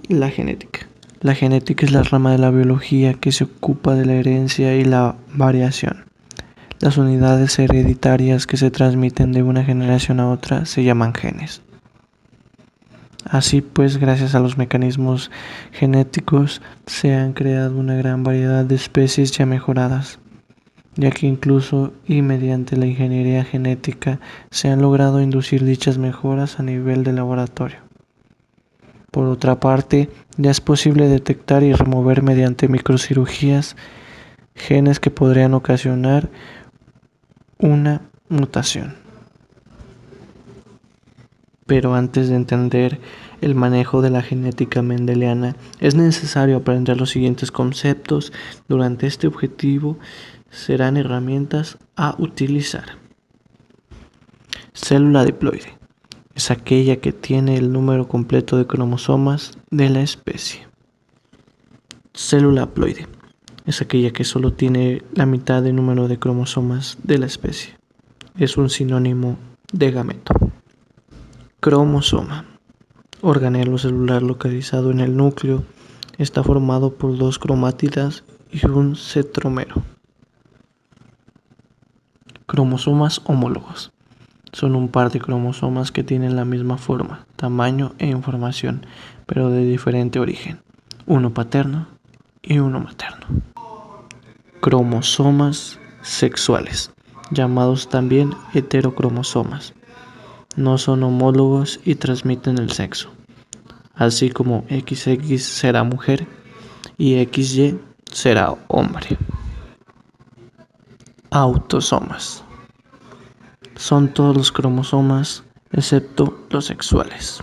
La genética. La genética es la rama de la biología que se ocupa de la herencia y la variación. Las unidades hereditarias que se transmiten de una generación a otra se llaman genes. Así pues, gracias a los mecanismos genéticos se han creado una gran variedad de especies ya mejoradas, ya que incluso y mediante la ingeniería genética se han logrado inducir dichas mejoras a nivel de laboratorio. Por otra parte, ya es posible detectar y remover mediante microcirugías genes que podrían ocasionar una mutación. Pero antes de entender el manejo de la genética mendeliana, es necesario aprender los siguientes conceptos. Durante este objetivo serán herramientas a utilizar. Célula diploide. Es aquella que tiene el número completo de cromosomas de la especie. Célula haploide. Es aquella que solo tiene la mitad del número de cromosomas de la especie. Es un sinónimo de gameto. Cromosoma. Organelo celular localizado en el núcleo. Está formado por 2 cromátidas y un centrómero. Cromosomas homólogos. Son un par de cromosomas que tienen la misma forma, tamaño e información, pero de diferente origen. Uno paterno y uno materno. Cromosomas sexuales, llamados también heterocromosomas. No son homólogos y transmiten el sexo, así como XX será mujer y XY será hombre. Autosomas. Son todos los cromosomas excepto los sexuales.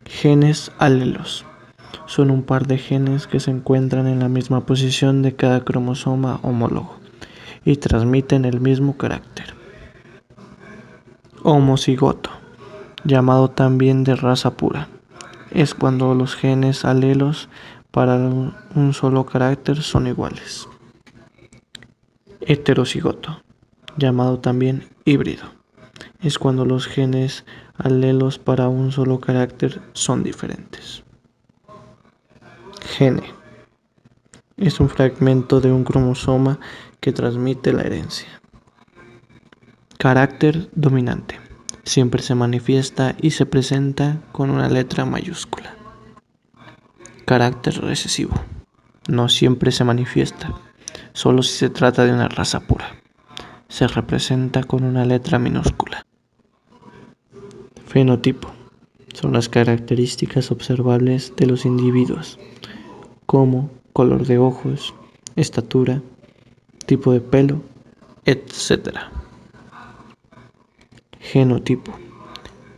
Genes alelos. Son un par de genes que se encuentran en la misma posición de cada cromosoma homólogo y transmiten el mismo carácter. Homocigoto, llamado también de raza pura, es cuando los genes alelos para un solo carácter son iguales. Heterocigoto, llamado también híbrido, es cuando los genes alelos para un solo carácter son diferentes. Gene. Es un fragmento de un cromosoma que transmite la herencia. Carácter dominante. Siempre se manifiesta y se presenta con una letra mayúscula. Carácter recesivo. No siempre se manifiesta, solo si se trata de una raza pura. Se representa con una letra minúscula. Fenotipo. Son las características observables de los individuos, como color de ojos, estatura, tipo de pelo, etc. Genotipo.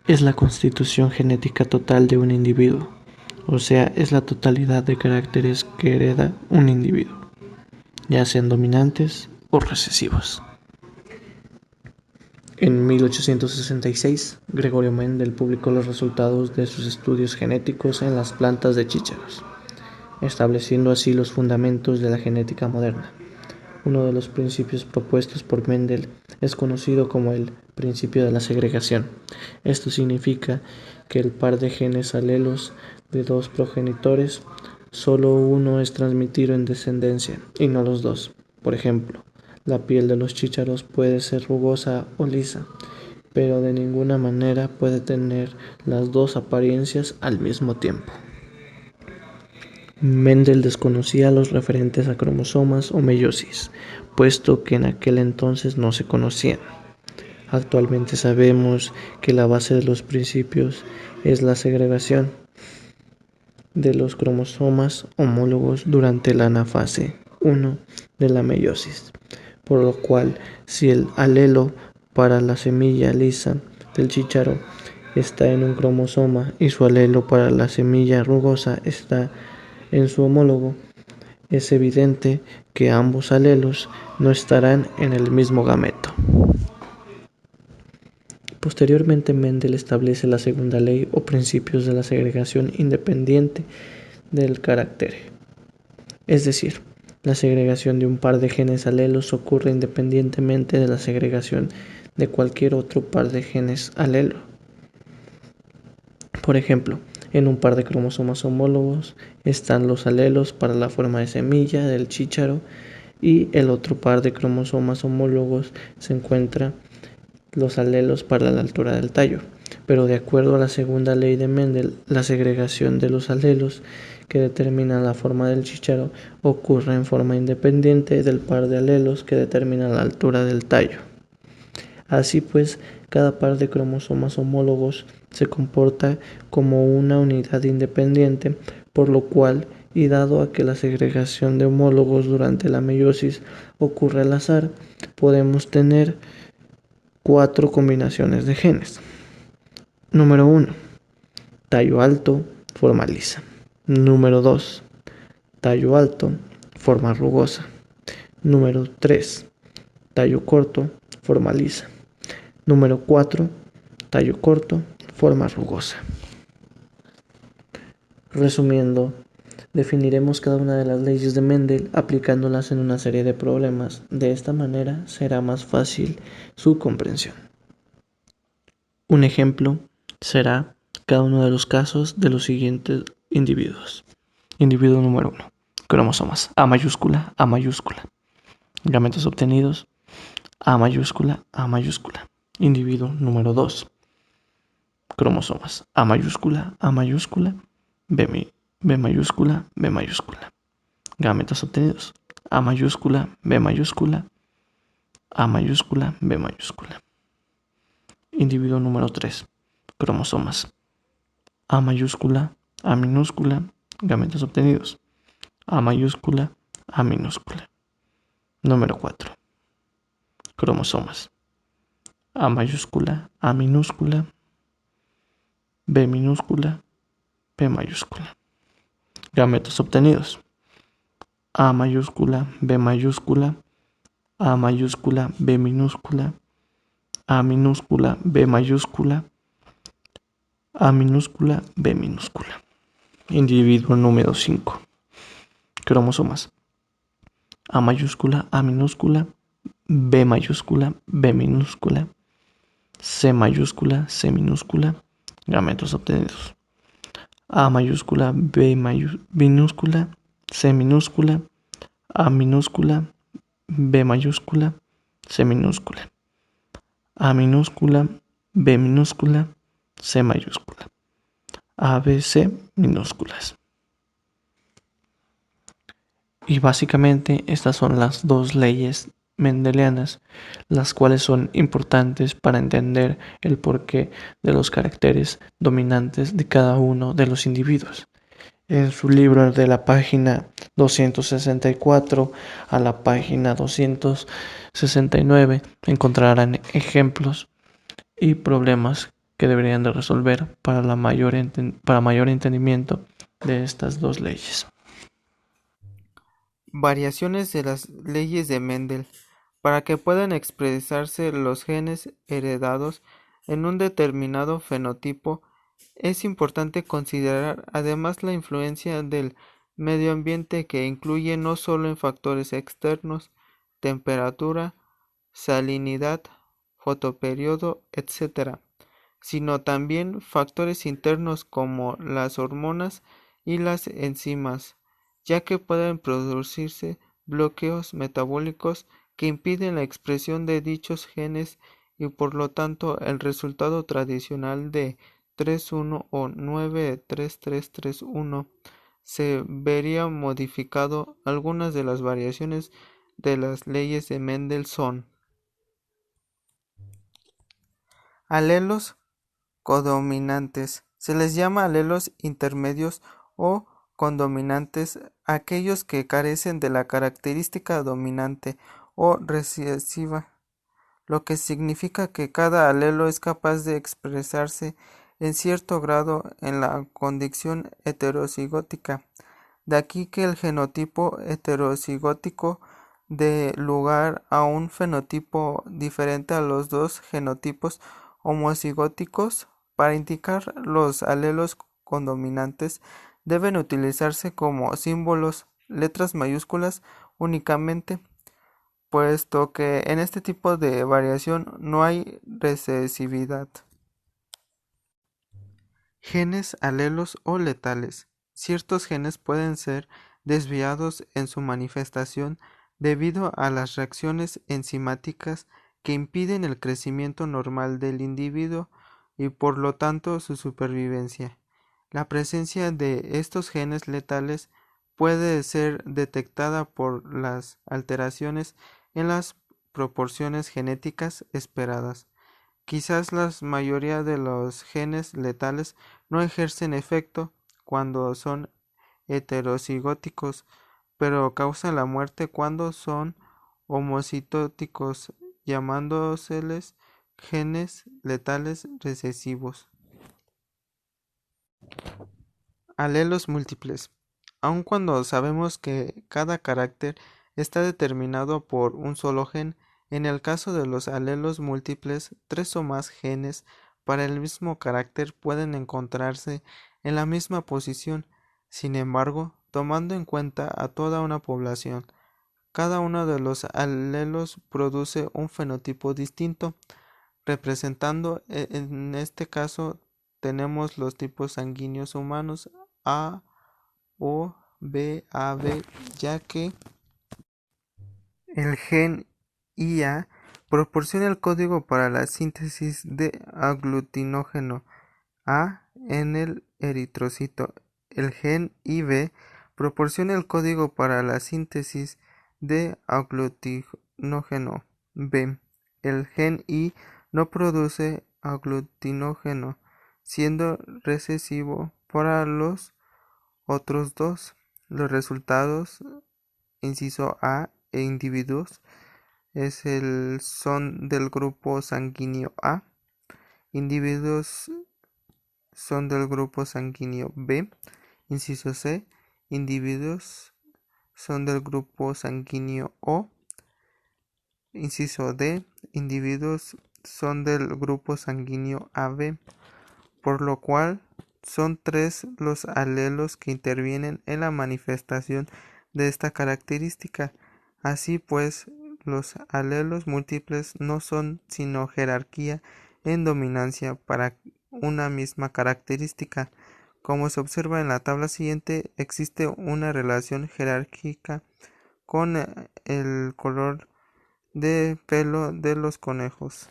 Es la constitución genética total de un individuo, o sea, es la totalidad de caracteres que hereda un individuo, ya sean dominantes o recesivos. En 1866, Gregorio Mendel publicó los resultados de sus estudios genéticos en las plantas de chícharos, estableciendo así los fundamentos de la genética moderna. Uno de los principios propuestos por Mendel es conocido como el principio de la segregación. Esto significa que el par de genes alelos de 2 progenitores, solo uno es transmitido en descendencia y no los dos. Por ejemplo, la piel de los chícharos puede ser rugosa o lisa, pero de ninguna manera puede tener las dos apariencias al mismo tiempo. Mendel desconocía los referentes a cromosomas o meiosis, puesto que en aquel entonces no se conocían. Actualmente sabemos que la base de los principios es la segregación de los cromosomas homólogos durante la anafase 1 de la meiosis, por lo cual si el alelo para la semilla lisa del chícharo está en un cromosoma y su alelo para la semilla rugosa está en su homólogo, es evidente que ambos alelos no estarán en el mismo gameto. Posteriormente, Mendel establece la segunda ley o principios de la segregación independiente del carácter. Es decir, la segregación de un par de genes alelos ocurre independientemente de la segregación de cualquier otro par de genes alelo. Por ejemplo, En un par de cromosomas homólogos están los alelos para la forma de semilla del chícharo y el otro par de cromosomas homólogos se encuentra los alelos para la altura del tallo. Pero de acuerdo a la segunda ley de Mendel, la segregación de los alelos que determina la forma del chícharo ocurre en forma independiente del par de alelos que determina la altura del tallo. Así pues, cada par de cromosomas homólogos se comporta como una unidad independiente, por lo cual, y dado a que la segregación de homólogos durante la meiosis ocurre al azar, podemos tener 4 combinaciones de genes. Número 1. Tallo alto, forma lisa. Número 2. Tallo alto, forma rugosa. Número 3. Tallo corto, forma lisa. Número 4. Tallo corto, forma rugosa. Resumiendo, definiremos cada una de las leyes de Mendel aplicándolas en una serie de problemas. De esta manera será más fácil su comprensión. Un ejemplo será cada uno de los casos de los siguientes individuos. Individuo número 1. Cromosomas A mayúscula, A mayúscula. Gametos obtenidos A mayúscula, A mayúscula. Individuo número 2. Cromosomas A mayúscula, A mayúscula, B mayúscula, B mayúscula. Gametos obtenidos A mayúscula, B mayúscula, A mayúscula, B mayúscula. Individuo número 3. Cromosomas A mayúscula, A minúscula, gametos obtenidos A mayúscula, A minúscula. Número 4. Cromosomas A mayúscula, A minúscula, B minúscula, P mayúscula. Gametos obtenidos A mayúscula, B mayúscula, A mayúscula, B minúscula, A minúscula, B mayúscula, A minúscula, B minúscula. Individuo número 5. Cromosomas A mayúscula, A minúscula, B mayúscula, B minúscula, C mayúscula, C minúscula. Gametos obtenidos A mayúscula, B minúscula, C minúscula, A minúscula, B mayúscula, C minúscula, A minúscula, B minúscula, C mayúscula, A, B, C minúsculas. Y básicamente estas son las dos leyes mendelianas, las cuales son importantes para entender el porqué de los caracteres dominantes de cada uno de los individuos. En su libro de la página 264 a la página 269 encontrarán ejemplos y problemas que deberían de resolver para mayor entendimiento de estas dos leyes. Variaciones de las leyes de Mendel. Para que puedan expresarse los genes heredados en un determinado fenotipo, es importante considerar además la influencia del medio ambiente, que incluye no solo en factores externos, temperatura, salinidad, fotoperiodo, etc., sino también factores internos como las hormonas y las enzimas, ya que pueden producirse bloqueos metabólicos que impiden la expresión de dichos genes, y por lo tanto el resultado tradicional de 3,1 o 9,3331 se vería modificado. Algunas de las variaciones de las leyes de Mendel son: alelos codominantes. Se les llama alelos intermedios o condominantes aquellos que carecen de la característica dominante o recesiva, lo que significa que cada alelo es capaz de expresarse en cierto grado en la condición heterocigótica. De aquí que el genotipo heterocigótico dé lugar a un fenotipo diferente a los dos genotipos homocigóticos. Para indicar los alelos condominantes deben utilizarse como símbolos letras mayúsculas únicamente, puesto que en este tipo de variación no hay recesividad. Genes alelos o letales. Ciertos genes pueden ser desviados en su manifestación debido a las reacciones enzimáticas que impiden el crecimiento normal del individuo y por lo tanto su supervivencia. La presencia de estos genes letales puede ser detectada por las alteraciones en las proporciones genéticas esperadas. Quizás la mayoría de los genes letales no ejercen efecto cuando son heterocigóticos, pero causan la muerte cuando son homocitóticos, llamándoseles genes letales recesivos. Alelos múltiples. Aun cuando sabemos que cada carácter está determinado por un solo gen, en el caso de los alelos múltiples, tres o más genes para el mismo carácter pueden encontrarse en la misma posición. Sin embargo, tomando en cuenta a toda una población, cada uno de los alelos produce un fenotipo distinto, representando en este caso tenemos los tipos sanguíneos humanos A, O, B, AB, ya que el gen IA proporciona el código para la síntesis de aglutinógeno A en el eritrocito. El gen IB proporciona el código para la síntesis de aglutinógeno B. El gen I no produce aglutinógeno, siendo recesivo para los otros dos. Los resultados, inciso A e individuos, son del grupo sanguíneo A, individuos son del grupo sanguíneo B, inciso C, individuos son del grupo sanguíneo O, inciso D, individuos son del grupo sanguíneo AB, por lo cual son tres los alelos que intervienen en la manifestación de esta característica. Así pues, los alelos múltiples no son sino jerarquía en dominancia para una misma característica. Como se observa en la tabla siguiente, existe una relación jerárquica con el color de pelo de los conejos.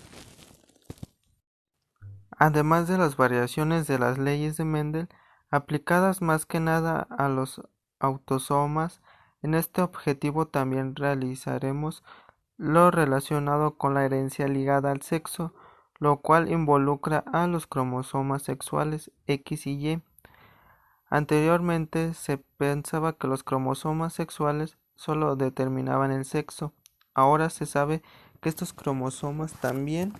Además de las variaciones de las leyes de Mendel, aplicadas más que nada a los autosomas, en este objetivo también realizaremos lo relacionado con la herencia ligada al sexo, lo cual involucra a los cromosomas sexuales X y Y. Anteriormente se pensaba que los cromosomas sexuales solo determinaban el sexo. Ahora se sabe que estos cromosomas también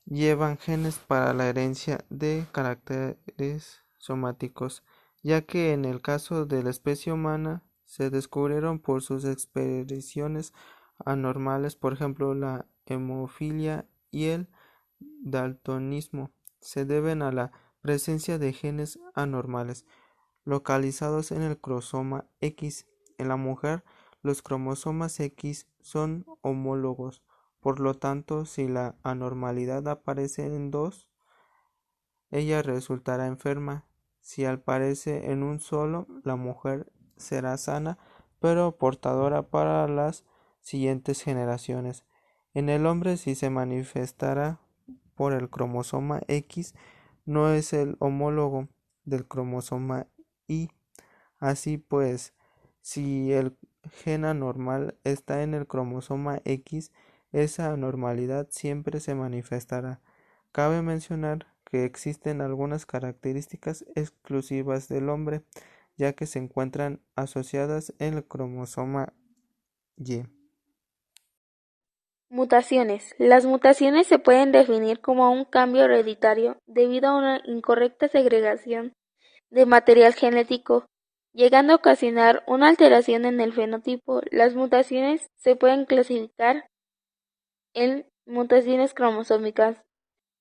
llevan genes para la herencia de caracteres somáticos, ya que en el caso de la especie humana se descubrieron por sus expresiones anormales, por ejemplo la hemofilia y el daltonismo, se deben a la presencia de genes anormales localizados en el cromosoma X. En la mujer, los cromosomas X son homólogos. Por lo tanto, si la anormalidad aparece en dos, ella resultará enferma. Si aparece en un solo, la mujer será sana, pero portadora para las siguientes generaciones. En el hombre, si se manifestará por el cromosoma X, no es el homólogo del cromosoma Y. Así pues, si el gen anormal está en el cromosoma X, esa anormalidad siempre se manifestará. Cabe mencionar que existen algunas características exclusivas del hombre, ya que se encuentran asociadas en el cromosoma Y. Mutaciones. Las mutaciones se pueden definir como un cambio hereditario debido a una incorrecta segregación de material genético, llegando a ocasionar una alteración en el fenotipo. Las mutaciones se pueden clasificar en mutaciones cromosómicas.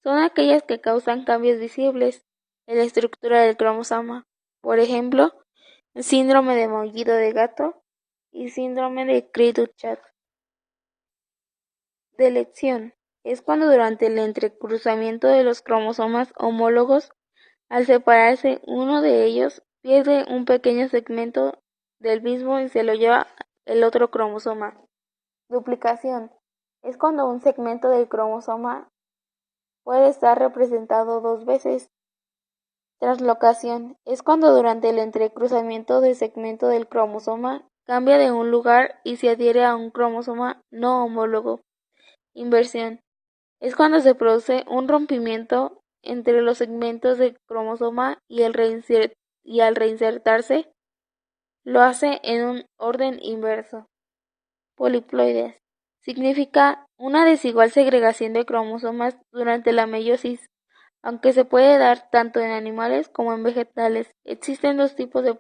Son aquellas que causan cambios visibles en la estructura del cromosoma. Por ejemplo, síndrome de maullido de gato y síndrome de Cri-du-Chat. Delección es cuando durante el entrecruzamiento de los cromosomas homólogos Al separarse uno de ellos, pierde un pequeño segmento del mismo y se lo lleva el otro cromosoma. Duplicación es cuando un segmento del cromosoma puede estar representado dos veces. Translocación es cuando durante el entrecruzamiento de segmento del cromosoma cambia de un lugar y se adhiere a un cromosoma no homólogo. Inversión es cuando se produce un rompimiento entre los segmentos del cromosoma y al reinsertarse lo hace en un orden inverso. Poliploides significa una desigual segregación de cromosomas durante la meiosis. Aunque se puede dar tanto en animales como en vegetales, existen dos tipos de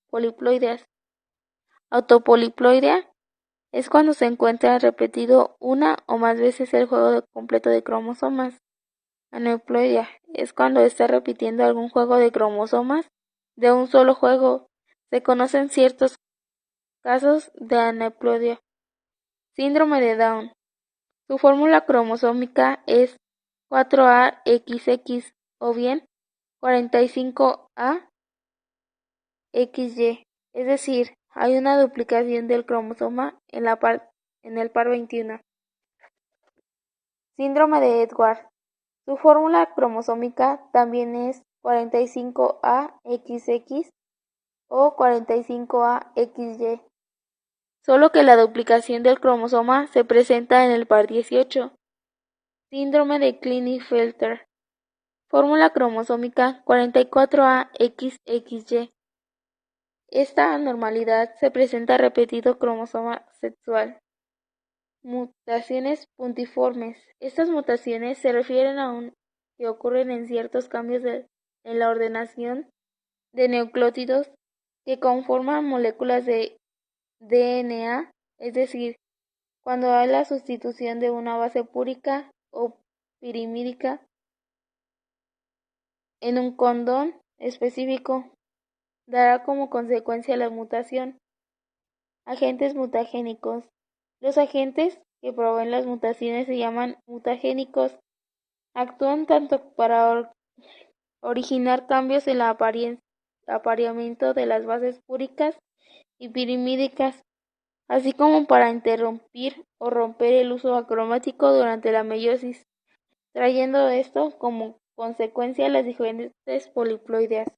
poliploideas. Autopoliploidea es cuando se encuentra repetido una o más veces el juego completo de cromosomas. Aneuploidea es cuando está repitiendo algún juego de cromosomas de un solo juego. Se conocen ciertos casos de aneuploidea. Síndrome de Down. Su fórmula cromosómica es 4AXX o bien 45AXY, es decir, hay una duplicación del cromosoma en el par 21. Síndrome de Edwards. Su fórmula cromosómica también es 45AXX o 45AXY, solo que la duplicación del cromosoma se presenta en el par 18. Síndrome de Klinefelter. Fórmula cromosómica 44AXXY. Esta anormalidad se presenta repetido cromosoma sexual. Mutaciones puntiformes. Estas mutaciones se refieren a que ocurren en ciertos cambios en la ordenación de nucleótidos que conforman moléculas de DNA, es decir, cuando hay la sustitución de una base púrica o pirimídica en un codón específico, dará como consecuencia la mutación. Agentes mutagénicos. Los agentes que proveen las mutaciones se llaman mutagénicos. Actúan tanto para originar cambios en el apareamiento de las bases púricas y pirimídicas, así como para interrumpir o romper el uso acromático durante la meiosis, trayendo esto como consecuencia las diferentes poliploideas.